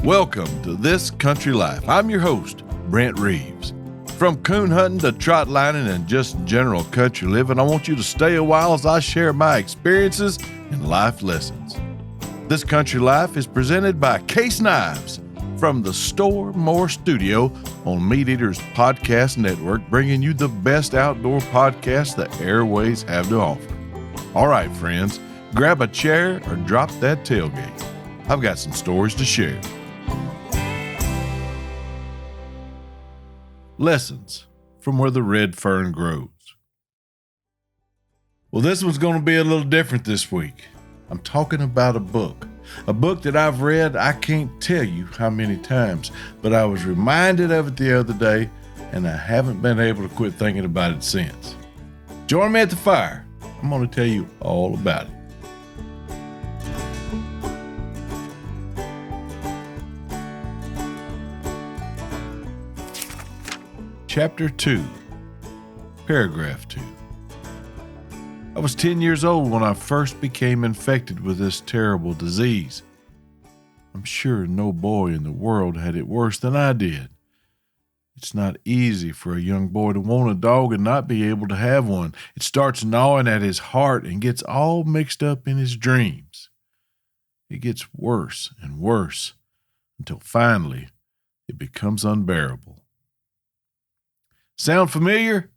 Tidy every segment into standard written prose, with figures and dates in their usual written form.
Welcome to This Country Life. I'm your host, Brent Reeves. From coon hunting to trot lining and just general country living, I want you to stay a while as I share my experiences and life lessons. This Country Life is presented by Case Knives from the Store More Studio on MeatEater's podcast network, bringing you the best outdoor podcast the airways have to offer. All right, friends, grab a chair or drop that tailgate. I've got some stories to share. Lessons from where the red fern grows. Well, this one's going to be a little different this week. I'm talking about a book that I've read I can't tell you how many times, but I was reminded of it the other day, and I haven't been able to quit thinking about it since. Join me at the fire. I'm going to tell you all about it. Chapter 2, Paragraph 2. I was 10 years old when I first became infected with this terrible disease. I'm sure no boy in the world had it worse than I did. It's not easy for a young boy to want a dog and not be able to have one. It starts gnawing at his heart and gets all mixed up in his dreams. It gets worse and worse until finally it becomes unbearable. Sound familiar?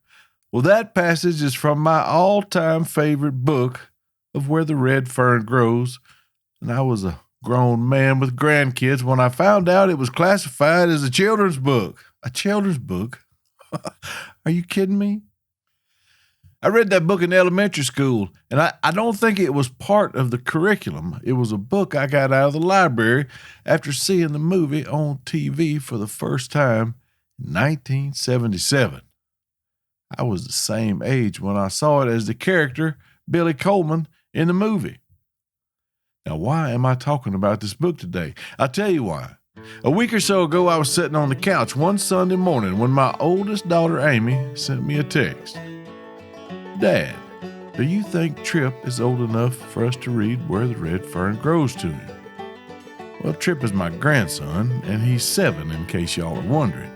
Well, that passage is from my all-time favorite book of Where the Red Fern Grows, and I was a grown man with grandkids when I found out it was classified as a children's book. A children's book? Are you kidding me? I read that book in elementary school, and I don't think it was part of the curriculum. It was a book I got out of the library after seeing the movie on TV for the first time in 1977. I was the same age when I saw it as the character, Billy Coleman, in the movie. Now, why am I talking about this book today? I'll tell you why. A week or so ago, I was sitting on the couch one Sunday morning when my oldest daughter, Amy, sent me a text. Dad, do you think Trip is old enough for us to read Where the Red Fern Grows to him? Well, Trip is my grandson, and he's 7, in case y'all are wondering.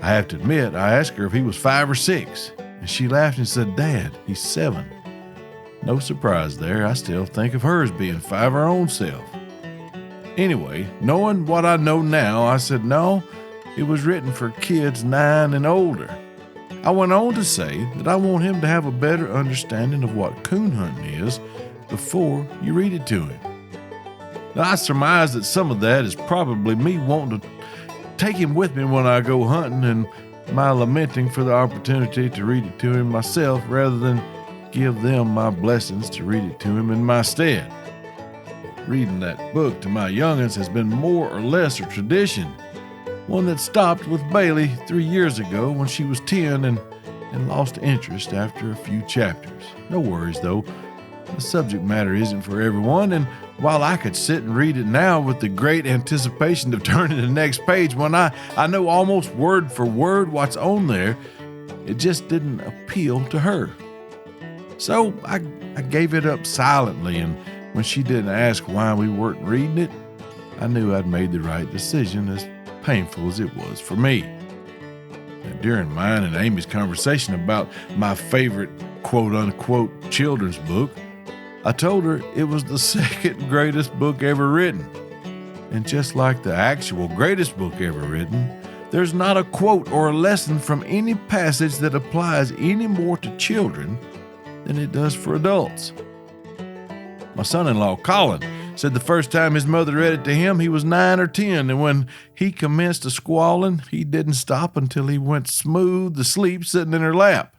I have to admit, I asked her if he was 5 or 6, and she laughed and said, Dad, he's 7. No surprise there, I still think of her as being 5 her own self. Anyway, knowing what I know now, I said, no, it was written for kids 9 and older. I went on to say that I want him to have a better understanding of what coon hunting is before you read it to him. Now, I surmise that some of that is probably me wanting to take him with me when I go hunting and my lamenting for the opportunity to read it to him myself rather than give them my blessings to read it to him in my stead. Reading that book to my youngins has been more or less a tradition, one that stopped with Bailey 3 years ago when she was 10 and lost interest after a few chapters. No worries though, the subject matter isn't for everyone, and while I could sit and read it now with the great anticipation of turning the next page when I know almost word for word what's on there, it just didn't appeal to her. So I gave it up silently, and when she didn't ask why we weren't reading it, I knew I'd made the right decision, as painful as it was for me. Now, during mine and Amy's conversation about my favorite quote-unquote children's book, I told her it was the second greatest book ever written. And just like the actual greatest book ever written, there's not a quote or a lesson from any passage that applies any more to children than it does for adults. My son-in-law, Colin, said the first time his mother read it to him, he was 9 or 10, and when he commenced squalling, he didn't stop until he went smooth to sleep sitting in her lap.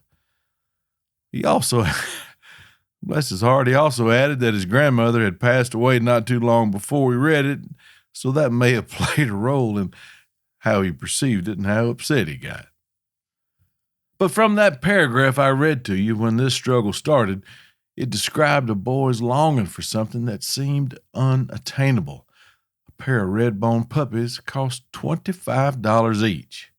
He also... Bless his heart, he also added that his grandmother had passed away not too long before we read it, so that may have played a role in how he perceived it and how upset he got. But from that paragraph I read to you when this struggle started, it described a boy's longing for something that seemed unattainable. A pair of red-bone puppies cost $25 each.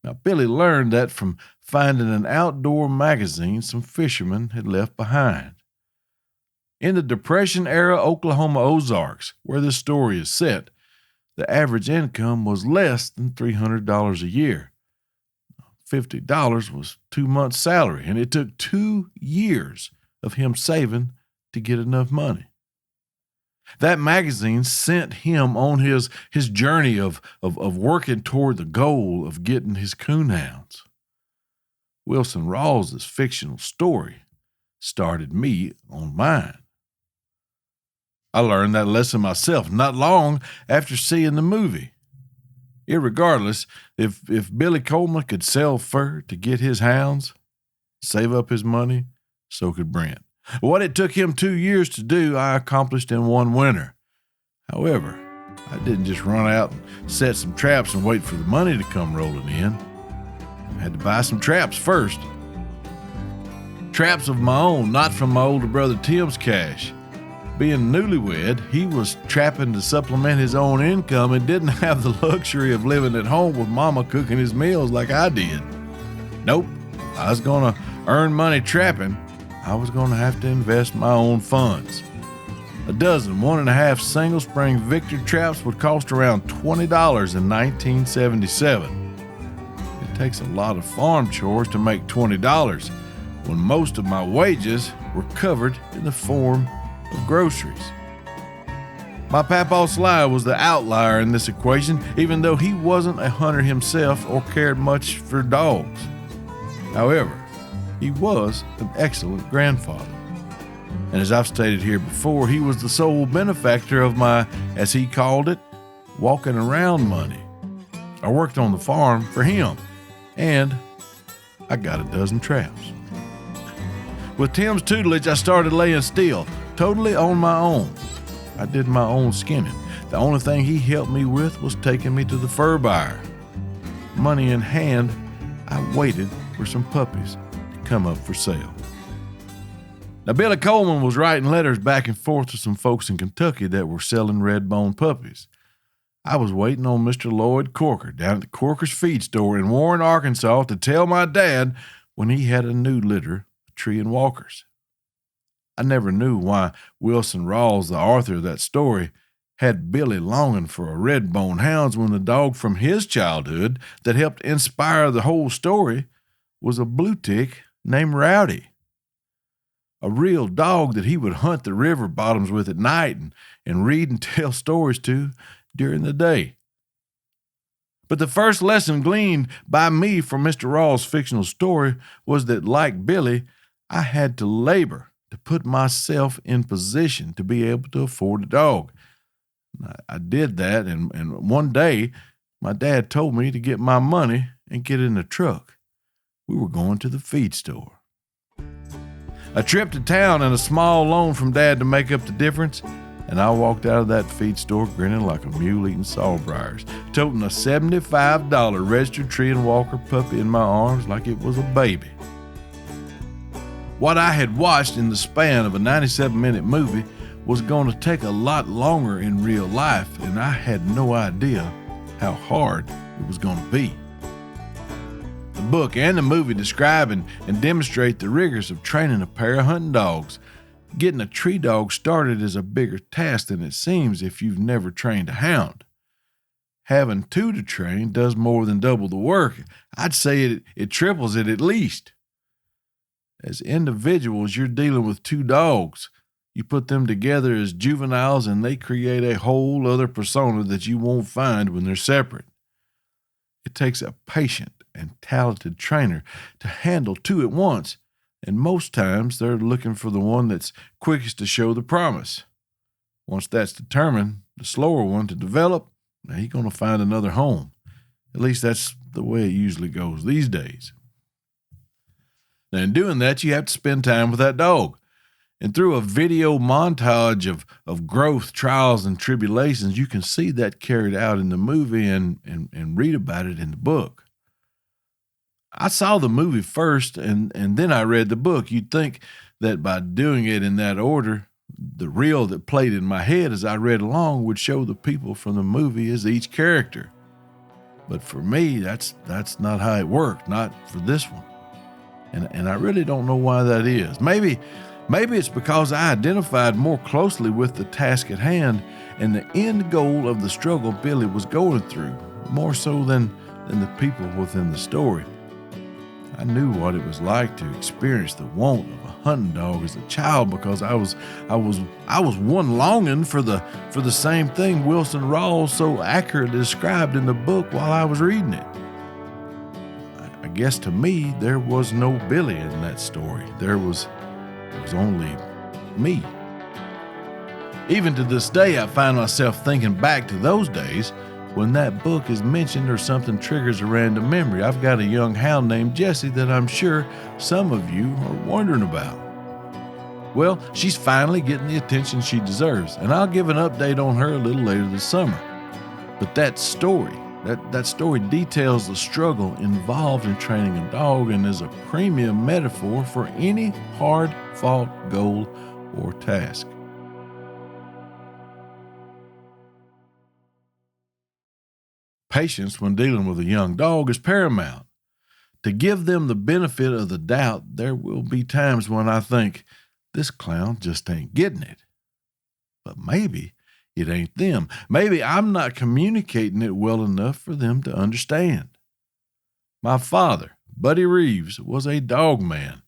Now, Billy learned that from finding an outdoor magazine some fishermen had left behind. In the Depression-era Oklahoma Ozarks, where this story is set, The average income was less than $300 a year. $50 was 2 months' salary, and it took 2 years of him saving to get enough money. That magazine sent him on his journey of working toward the goal of getting his coonhounds. Wilson Rawls's fictional story started me on mine. I learned that lesson myself not long after seeing the movie. Irregardless, if Billy Coleman could sell fur to get his hounds, save up his money, so could Brent. What it took him 2 years to do, I accomplished in one winter. However, I didn't just run out and set some traps and wait for the money to come rolling in. I had to buy some traps first. Traps of my own, not from my older brother Tim's cash. Being newlywed, he was trapping to supplement his own income and didn't have the luxury of living at home with mama cooking his meals like I did. Nope, if I was going to earn money trapping, I was going to have to invest my own funds. A dozen 1.5 single spring Victor traps would cost around $20 in 1977. It takes a lot of farm chores to make $20 when most of my wages were covered in the form of groceries. My Papaw Sly was the outlier in this equation, even though he wasn't a hunter himself or cared much for dogs. However, he was an excellent grandfather. And as I've stated here before, he was the sole benefactor of my, as he called it, walking around money. I worked on the farm for him, and I got a dozen traps. With Tim's tutelage, I started laying steel, totally on my own. I did my own skinning. The only thing he helped me with was taking me to the fur buyer. Money in hand, I waited for some puppies to come up for sale. Now, Billy Coleman was writing letters back and forth to some folks in Kentucky that were selling red-bone puppies. I was waiting on Mr. Lloyd Corker down at the Corker's feed store in Warren, Arkansas to tell my dad when he had a new litter of tree and walkers. I never knew why Wilson Rawls, the author of that story, had Billy longing for a red-bone hounds when the dog from his childhood that helped inspire the whole story was a blue tick named Rowdy. A real dog that he would hunt the river bottoms with at night and read and tell stories to during the day. But the first lesson gleaned by me from Mr. Rawls' fictional story was that, like Billy, I had to labor to put myself in position to be able to afford a dog. I did that, and one day my dad told me to get my money and get in the truck. We were going to the feed store. A trip to town and a small loan from Dad to make up the difference, and I walked out of that feed store grinning like a mule eating sawbriars, toting a $75 registered tree and walker puppy in my arms like it was a baby. What I had watched in the span of a 97-minute movie was going to take a lot longer in real life, and I had no idea how hard it was going to be. The book and the movie describe and demonstrate the rigors of training a pair of hunting dogs. Getting a tree dog started is a bigger task than it seems if you've never trained a hound. Having two to train does more than double the work. I'd say it triples it at least. As individuals, you're dealing with two dogs. You put them together as juveniles and they create a whole other persona that you won't find when they're separate. It takes a patient and talented trainer to handle two at once, and most times they're looking for the one that's quickest to show the promise. Once that's determined, the slower one to develop, now he's going to find another home. At least that's the way it usually goes these days. Now, in doing that, you have to spend time with that dog. And through a video montage of growth, trials, and tribulations, you can see that carried out in the movie and read about it in the book. I saw the movie first, and then I read the book. You'd think that by doing it in that order, the reel that played in my head as I read along would show the people from the movie as each character. But for me, that's not how it worked, not for this one. And I really don't know why that is. Maybe it's because I identified more closely with the task at hand and the end goal of the struggle Billy was going through, more so than the people within the story. I knew what it was like to experience the want of a hunting dog as a child, because I was one longing for the same thing Wilson Rawls so accurately described in the book while I was reading it. I guess to me there was no Billy in that story. There was only me. Even to this day, I find myself thinking back to those days when that book is mentioned or something triggers a random memory. I've got a young hound named Jessie that I'm sure some of you are wondering about. Well, she's finally getting the attention she deserves, and I'll give an update on her a little later this summer. But that story details the struggle involved in training a dog and is a premium metaphor for any hard-fought goal or task. Patience when dealing with a young dog is paramount. To give them the benefit of the doubt, there will be times when I think, this clown just ain't getting it. But maybe it ain't them. Maybe I'm not communicating it well enough for them to understand. My father, Buddy Reeves, was a dog man.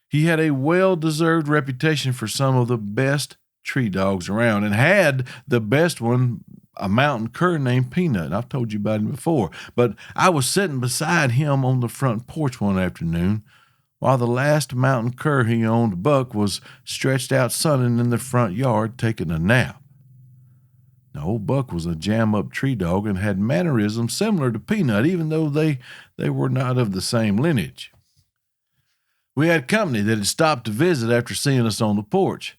He had a well-deserved reputation for some of the best tree dogs around, and had the best one, a mountain cur named Peanut. I've told you about him before. But I was sitting beside him on the front porch one afternoon while the last mountain cur he owned, Buck, was stretched out sunning in the front yard taking a nap. Now, old Buck was a jam-up tree dog and had mannerisms similar to Peanut, even though they were not of the same lineage. We had company that had stopped to visit after seeing us on the porch.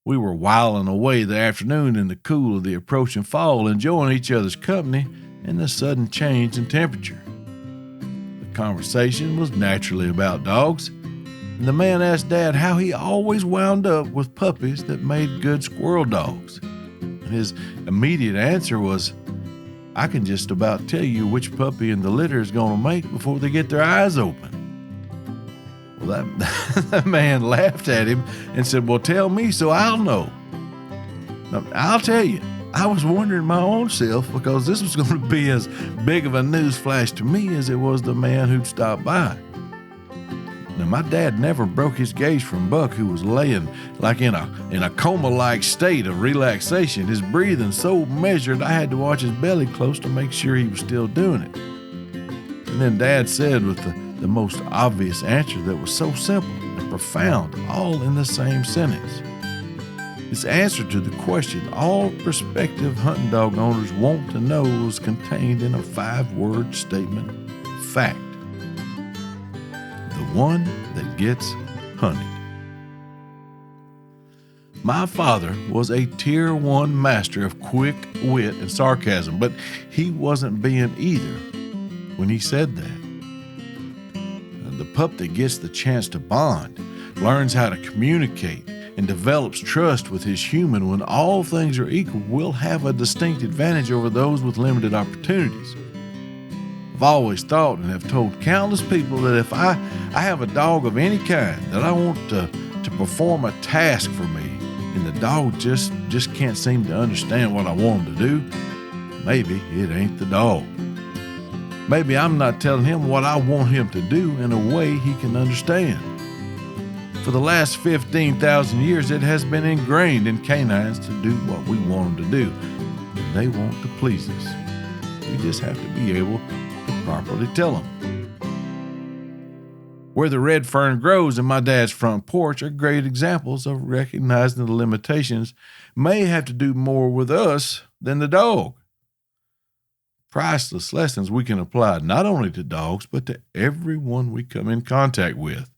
We were whiling away the afternoon in the cool of the approaching fall, enjoying each other's company and the sudden change in temperature. The conversation was naturally about dogs, and the man asked Dad how he always wound up with puppies that made good squirrel dogs. And his immediate answer was, I can just about tell you which puppy in the litter is going to make before they get their eyes open. Well, that man laughed at him and said, well, tell me so I'll know. Now, I'll tell you, I was wondering my own self, because this was going to be as big of a news flash to me as it was the man who'd stopped by. Now, my dad never broke his gaze from Buck, who was laying like in a coma-like state of relaxation, his breathing so measured I had to watch his belly close to make sure he was still doing it. And then Dad said with the most obvious answer that was so simple and profound, all in the same sentence. His answer to the question all prospective hunting dog owners want to know was contained in a 5-word statement: fact. The one that gets hunted. My father was a Tier 1 master of quick wit and sarcasm, but he wasn't being either when he said that. The pup that gets the chance to bond, learns how to communicate, and develops trust with his human when all things are equal will have a distinct advantage over those with limited opportunities. I've always thought and have told countless people that if I have a dog of any kind that I want to perform a task for me, and the dog just can't seem to understand what I want him to do, maybe it ain't the dog. Maybe I'm not telling him what I want him to do in a way he can understand. For the last 15,000 years, it has been ingrained in canines to do what we want them to do, and they want to please us. We just have to be able to properly tell them. Where the red fern grows and my dad's front porch are great examples of recognizing the limitations may have to do more with us than the dog. Priceless lessons we can apply not only to dogs, but to everyone we come in contact with.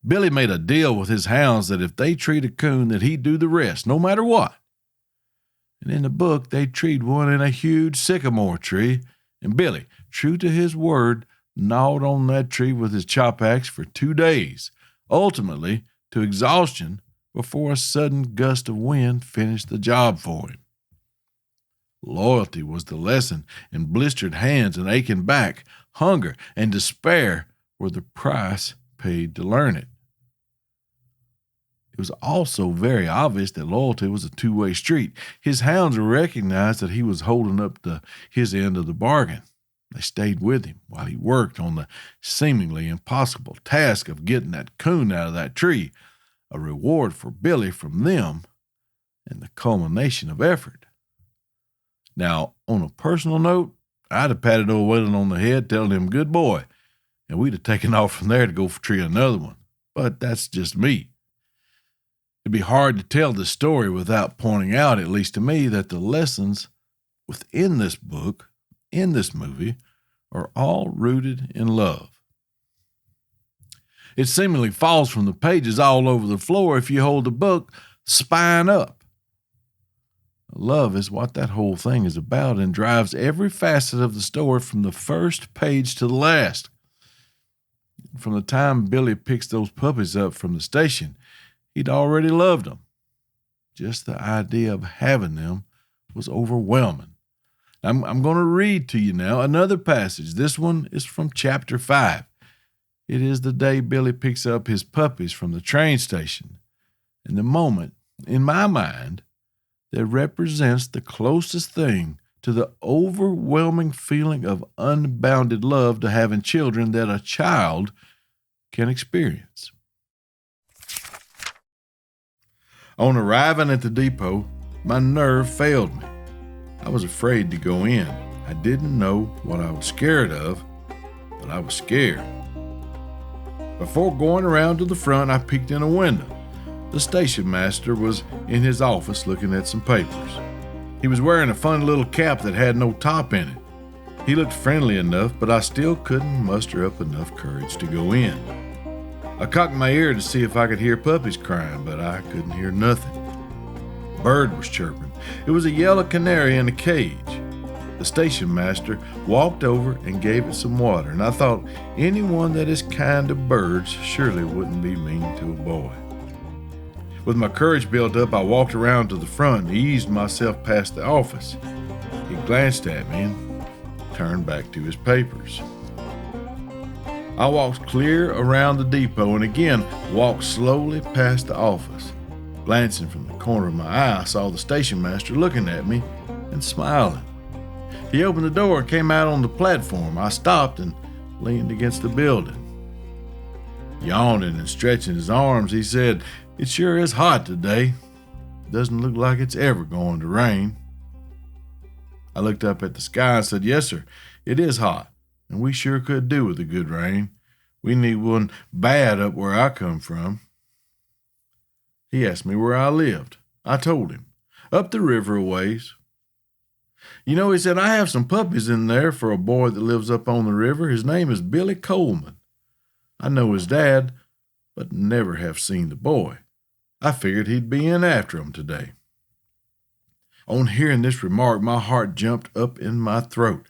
Billy made a deal with his hounds that if they treat a coon, that he'd do the rest, no matter what. And in the book, they treed one in a huge sycamore tree, and Billy, true to his word, gnawed on that tree with his chop axe for 2 days, ultimately to exhaustion before a sudden gust of wind finished the job for him. Loyalty was the lesson, and blistered hands and aching back, hunger and despair were the price paid to learn it. was also very obvious that loyalty was a two-way street. His hounds recognized that he was holding up his end of the bargain. They stayed with him while he worked on the seemingly impossible task of getting that coon out of that tree, a reward for Billy from them and the culmination of effort. Now, on a personal note, I'd have patted old Waylon on the head, telling him, "Good boy," and we'd have taken off from there to go tree another one. But that's just me. It'd be hard to tell this story without pointing out, at least to me, that the lessons within this book, in this movie, are all rooted in love. It seemingly falls from the pages all over the floor if you hold the book spine up. Love is what that whole thing is about and drives every facet of the story from the first page to the last. From the time Billy picks those puppies up from the station, he'd already loved them. Just the idea of having them was overwhelming. I'm going to read to you now another passage. This one is from chapter 5. It is the day Billy picks up his puppies from the train station, and the moment, in my mind, that represents the closest thing to the overwhelming feeling of unbounded love to having children that a child can experience. On arriving at the depot, my nerve failed me. I was afraid to go in. I didn't know what I was scared of, but I was scared. Before going around to the front, I peeked in a window. The station master was in his office looking at some papers. He was wearing a funny little cap that had no top in it. He looked friendly enough, but I still couldn't muster up enough courage to go in. I cocked my ear to see if I could hear puppies crying, but I couldn't hear nothing. A bird was chirping. It was a yellow canary in a cage. The station master walked over and gave it some water, and I thought anyone that is kind to birds surely wouldn't be mean to a boy. With my courage built up, I walked around to the front and eased myself past the office. He glanced at me and turned back to his papers. I walked clear around the depot and again walked slowly past the office. Glancing from the corner of my eye, I saw the station master looking at me and smiling. He opened the door and came out on the platform. I stopped and leaned against the building. Yawning and stretching his arms, he said, "It sure is hot today. Doesn't look like it's ever going to rain." I looked up at the sky and said, "Yes, sir, it is hot, and we sure could do with a good rain. We need one bad up where I come from." He asked me where I lived. I told him, "Up the river a ways." "You know," he said, "I have some puppies in there for a boy that lives up on the river. His name is Billy Coleman. I know his dad, but never have seen the boy. I figured he'd be in after him today." On hearing this remark, my heart jumped up in my throat.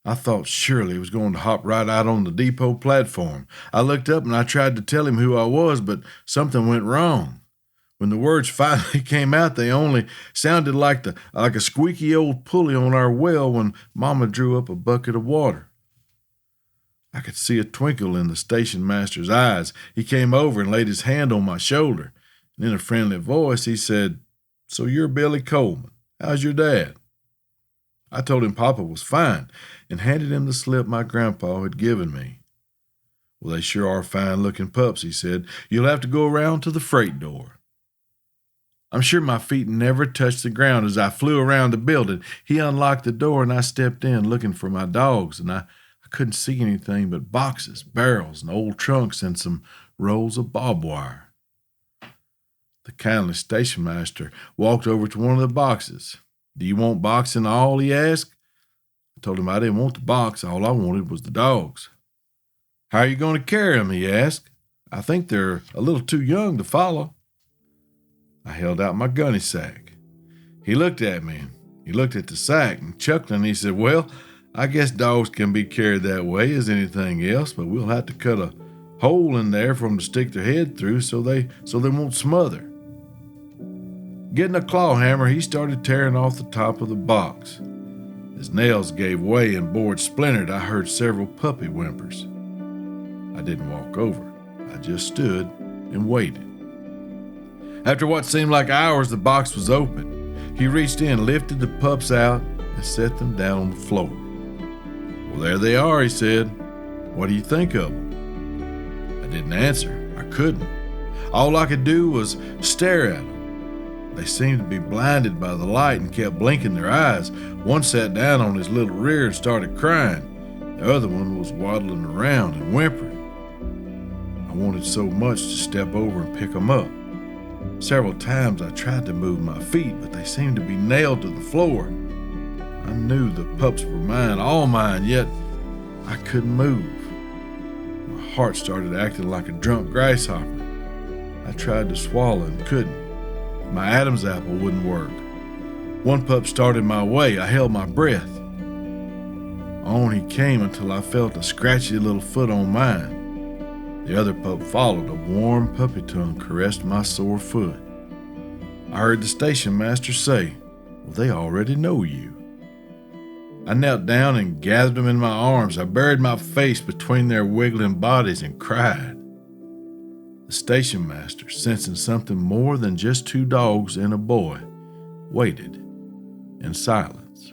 I thought surely he was going to hop right out on the depot platform. I looked up and I tried to tell him who I was, but something went wrong. When the words finally came out, they only sounded like a squeaky old pulley on our well when Mama drew up a bucket of water. I could see a twinkle in the station master's eyes. He came over and laid his hand on my shoulder, and in a friendly voice he said, "So you're Billy Coleman. How's your dad?" I told him Papa was fine and handed him the slip my grandpa had given me. "Well, they sure are fine-looking pups," he said. "You'll have to go around to the freight door." I'm sure my feet never touched the ground as I flew around the building. He unlocked the door and I stepped in looking for my dogs, and I couldn't see anything but boxes, barrels, and old trunks and some rolls of barbed wire. The kindly station master walked over to one of the boxes. "Do you want boxing all?" he asked. I told him I didn't want the box. All I wanted was the dogs. "How are you going to carry them?" he asked. "I think they're a little too young to follow." I held out my gunny sack. He looked at me. He looked at the sack and chuckled, and he said, "Well, I guess dogs can be carried that way as anything else, but we'll have to cut a hole in there for them to stick their head through so they won't smother." Getting a claw hammer, he started tearing off the top of the box. As nails gave way and boards splintered, I heard several puppy whimpers. I didn't walk over. I just stood and waited. After what seemed like hours, the box was open. He reached in, lifted the pups out, and set them down on the floor. "Well, there they are," he said. "What do you think of them?" I didn't answer. I couldn't. All I could do was stare at them. They seemed to be blinded by the light and kept blinking their eyes. One sat down on his little rear and started crying. The other one was waddling around and whimpering. I wanted so much to step over and pick them up. Several times I tried to move my feet, but they seemed to be nailed to the floor. I knew the pups were mine, all mine, yet I couldn't move. My heart started acting like a drunk grasshopper. I tried to swallow and couldn't. My Adam's apple wouldn't work. One pup started my way. I held my breath. On he came until I felt a scratchy little foot on mine. The other pup followed. A warm puppy tongue caressed my sore foot. I heard the station master say, "Well, they already know you." I knelt down and gathered them in my arms. I buried my face between their wiggling bodies and cried. The station master, sensing something more than just two dogs and a boy, waited in silence.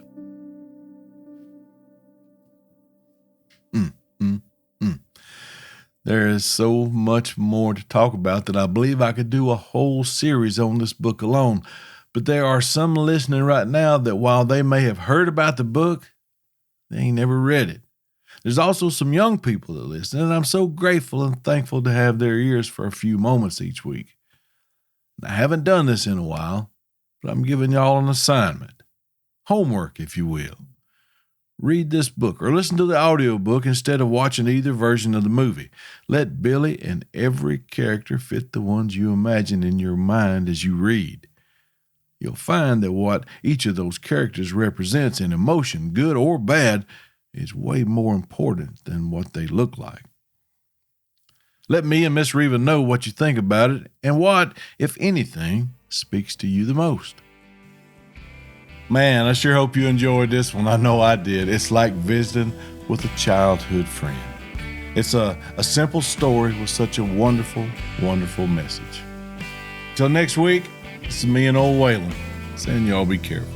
There is so much more to talk about that I believe I could do a whole series on this book alone. But there are some listening right now that while they may have heard about the book, they ain't never read it. There's also some young people that listen, and I'm so grateful and thankful to have their ears for a few moments each week. I haven't done this in a while, but I'm giving y'all an assignment. Homework, if you will. Read this book or listen to the audiobook instead of watching either version of the movie. Let Billy and every character fit the ones you imagine in your mind as you read. You'll find that what each of those characters represents in emotion, good or bad, is way more important than what they look like. Let me and Miss Reva know what you think about it and what, if anything, speaks to you the most. Man, I sure hope you enjoyed this one. I know I did. It's like visiting with a childhood friend. It's a simple story with such a wonderful, wonderful message. Till next week, this is me and old Waylon saying y'all be careful.